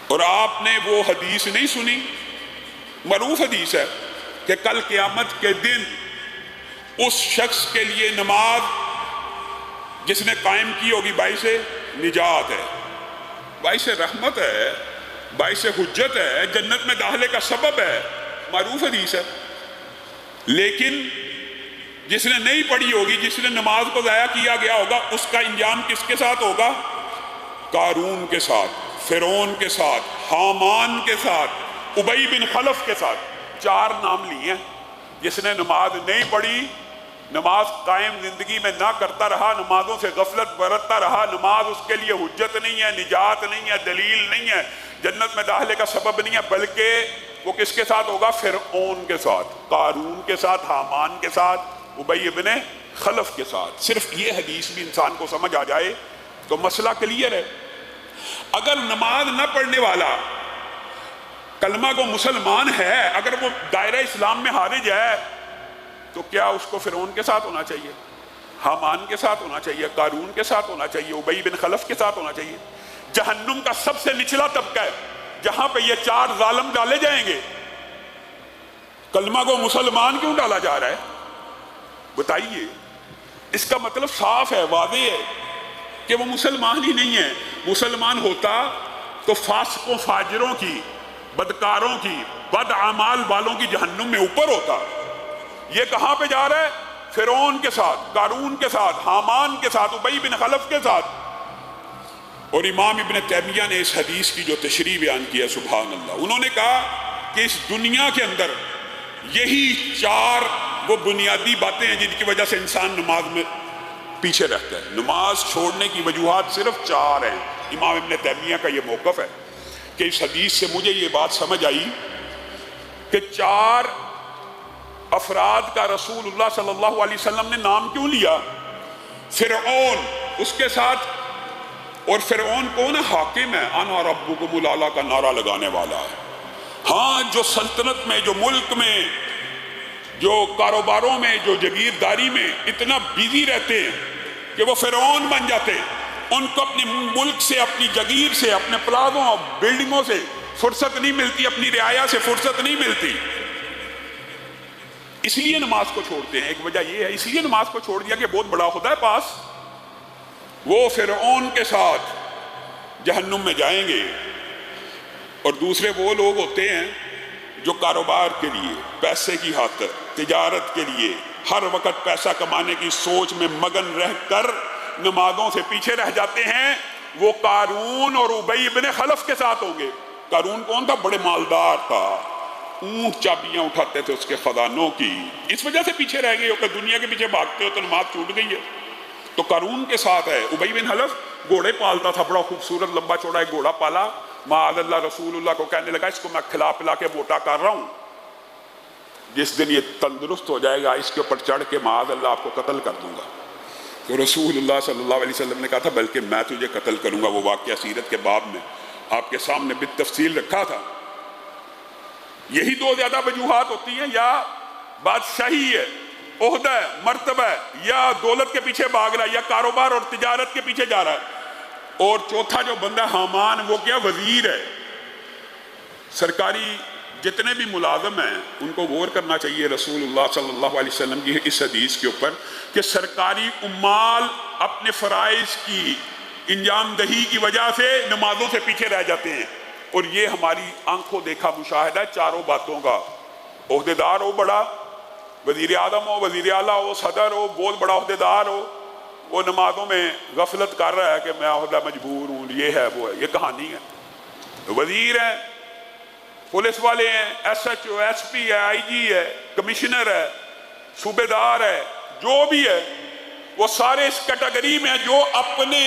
اور آپ نے وہ حدیث نہیں سنی، معروف حدیث ہے کہ کل قیامت کے دن اس شخص کے لیے نماز جس نے قائم کی ہوگی باعث نجات ہے، باعث رحمت ہے، باعث حجت ہے، جنت میں داخلے کا سبب ہے، معروف حدیث ہے۔ لیکن جس نے نہیں پڑھی ہوگی، جس نے نماز کو ضائع کیا گیا ہوگا، اس کا انجام کس کے ساتھ ہوگا؟ قارون کے ساتھ، فرعون کے ساتھ، حامان کے ساتھ، ابی بن خلف کے ساتھ۔ 4 نام لیے ہیں۔ جس نے نماز نہیں پڑھی، نماز قائم زندگی میں نہ کرتا رہا، نمازوں سے غفلت برتتا رہا، نماز اس کے لیے حجت نہیں ہے، نجات نہیں ہے، دلیل نہیں ہے، جنت میں داخلے کا سبب نہیں ہے، بلکہ وہ کس کے ساتھ ہوگا؟ فرعون کے ساتھ، قارون کے ساتھ، حامان کے ساتھ، ابی بن خلف کے ساتھ۔ صرف یہ حدیث بھی انسان کو سمجھ آ جائے تو مسئلہ کلیئر ہے۔ اگر نماز نہ پڑھنے والا کلمہ کو مسلمان ہے، اگر وہ دائرہ اسلام میں خارج ہے، تو کیا اس کو فرعون کے ساتھ ہونا چاہیے، حامان کے ساتھ ہونا چاہیے، قارون کے ساتھ ہونا چاہیے، ابی بن خلف کے ساتھ ہونا چاہیے؟ جہنم کا سب سے نچلا طبقہ ہے جہاں پہ یہ 4 ظالم ڈالے جائیں گے، کلمہ کو مسلمان کیوں ڈالا جا رہا ہے؟ بتائیے۔ اس کا مطلب صاف ہے، واضح ہے کہ وہ مسلمان ہی نہیں ہے۔ مسلمان ہوتا تو فاسقوں فاجروں کی، بدکاروں کی، بد اعمال والوں کی جہنم میں اوپر ہوتا۔ یہ کہاں پہ جا رہا ہے؟ فرعون کے ساتھ، قارون کے ساتھ، حامان کے ساتھ، ابی بن خلف کے ساتھ۔ اور امام ابن تیمیہ نے اس حدیث کی جو تشریح بیان کی ہے، سبحان اللہ، انہوں نے کہا کہ اس دنیا کے اندر یہی 4 وہ بنیادی باتیں ہیں جن کی وجہ سے انسان نماز میں پیچھے رہتا ہے۔ نماز چھوڑنے کی وجوہات صرف 4 ہیں۔ امام ابن تیمیہ کا یہ موقف ہے کہ اس حدیث سے مجھے یہ بات سمجھ آئی کہ 4 افراد کا رسول اللہ صلی اللہ علیہ وسلم نے نام کیوں لیا؟ فرعون اس کے ساتھ، اور فرعون کون ہے؟ حاکم ہے، انا ربکم الاعلی کا نعرہ لگانے والا ہے۔ ہاں، جو سلطنت میں، جو ملک میں، جو کاروباروں میں، جو جگیرداری میں اتنا بیزی رہتے ہیں کہ وہ فرعون بن جاتے ہیں، ان کو اپنے ملک سے، اپنی جگیر سے، اپنے پلازوں اور بلڈنگوں سے فرصت نہیں ملتی، اپنی رعایا سے فرصت نہیں ملتی، اس لیے نماز کو چھوڑتے ہیں۔ ایک وجہ یہ ہے، اس لیے نماز کو چھوڑ دیا کہ بہت بڑا خدا ہے پاس، وہ فرعون کے ساتھ جہنم میں جائیں گے۔ اور دوسرے وہ لوگ ہوتے ہیں جو کاروبار کے لیے، پیسے کی خاطر، تجارت کے لیے ہر وقت پیسہ کمانے کی سوچ میں مگن رہ کر نمازوں سے پیچھے رہ جاتے ہیں، وہ قارون اور ابی بن خلف کے ساتھ ہوں گے۔ قارون کون تھا؟ بڑے مالدار تھا، اونٹ چابیاں اٹھاتے تھے اس کے خزانوں کی، اس وجہ سے پیچھے رہ گئے ہو کہ دنیا کے پیچھے بھاگتے ہو تو نماز چھوٹ گئی ہے۔ تو قارون کے ساتھ ہے۔ ابی بن خلف گھوڑے پالتا تھا، بڑا خوبصورت لمبا چوڑا ایک گھوڑا پالا، معاذ اللہ رسول اللہ کو کہنے لگا اس کو میں کھلا پلا کے موٹا کر رہا ہوں، جس دن یہ تندرست ہو جائے گا اس کے اوپر چڑھ کے معاذ اللہ آپ کو قتل کر دوں گا۔ تو رسول اللہ صلی اللہ علیہ وسلم نے کہا تھا بلکہ میں تجھے قتل کروں گا۔ وہ واقعہ سیرت کے باب میں آپ کے سامنے بالتفصیل رکھا تھا۔ یہی 2 زیادہ وجوہات ہوتی ہیں، یا بادشاہی ہے، عہدہ ہے، مرتبہ ہے، یا دولت کے پیچھے بھاگ رہا ہے، یا کاروبار اور تجارت کے پیچھے جا رہا ہے۔ اور چوتھا جو بندہ حامان، وہ کیا؟ وزیر ہے۔ سرکاری جتنے بھی ملازم ہیں ان کو غور کرنا چاہیے رسول اللہ صلی اللہ علیہ وسلم کی اس حدیث کے اوپر کہ سرکاری عمال اپنے فرائض کی انجام دہی کی وجہ سے نمازوں سے پیچھے رہ جاتے ہیں۔ اور یہ ہماری آنکھوں دیکھا مشاہدہ ہے 4 باتوں کا۔ عہدیدار ہو بڑا، وزیر اعظم ہو، وزیر اعلیٰ ہو، صدر ہو، بہت بڑا عہدیدار ہو، وہ نمازوں میں غفلت کر رہا ہے کہ میں عہدہ مجبور ہوں، یہ ہے وہ ہے، یہ کہانی ہے۔ وزیر ہیں، پولیس والے ہیں، S H O, S P ہے، آئی جی ہے، کمشنر ہے، صوبے دار ہے، جو بھی ہے، وہ سارے اس کیٹیگری میں ہیں جو اپنے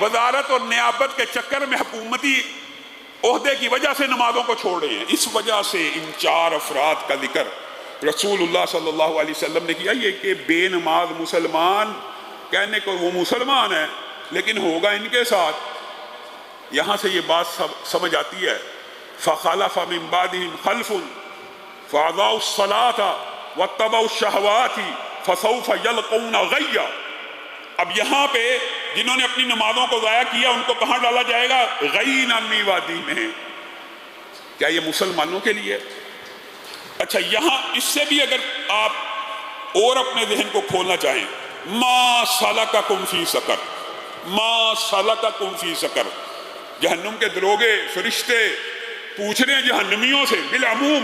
وزارت اور نیابت کے چکر میں حکومتی عہدے کی وجہ سے نمازوں کو چھوڑ رہے ہیں۔ اس وجہ سے ان 4 افراد کا ذکر رسول اللہ صلی اللہ علیہ وسلم نے کیا، یہ کہ بے نماز مسلمان کہنے کو وہ مسلمان ہے لیکن ہوگا ان کے ساتھ۔ یہاں سے یہ بات سمجھ آتی ہے، فَخَلَفَ مِن بَعْدِهِمْ خَلْفٌ فَأَضَاعُوا الصَّلَاةَ وَاتَّبَعُوا الشَّهَوَاتِ فَسَوْفَ يَلْقَوْنَ غَيًّا۔ اب یہاں پہ جنہوں نے اپنی نمازوں کو ضائع کیا ان کو کہاں ڈالا جائے گا؟ غَيٍّ مِّن وَادٍ میں، کیا یہ مسلمانوں کے لیے؟ اچھا یہاں اس سے بھی اگر آپ اور اپنے ذہن کو کھولنا چاہیں، ما سلککم فی سقر، ما سلککم فی سقر، جہنم کے دروگے فرشتے پوچھ رہے ہیں جہنمیوں سے بالعموم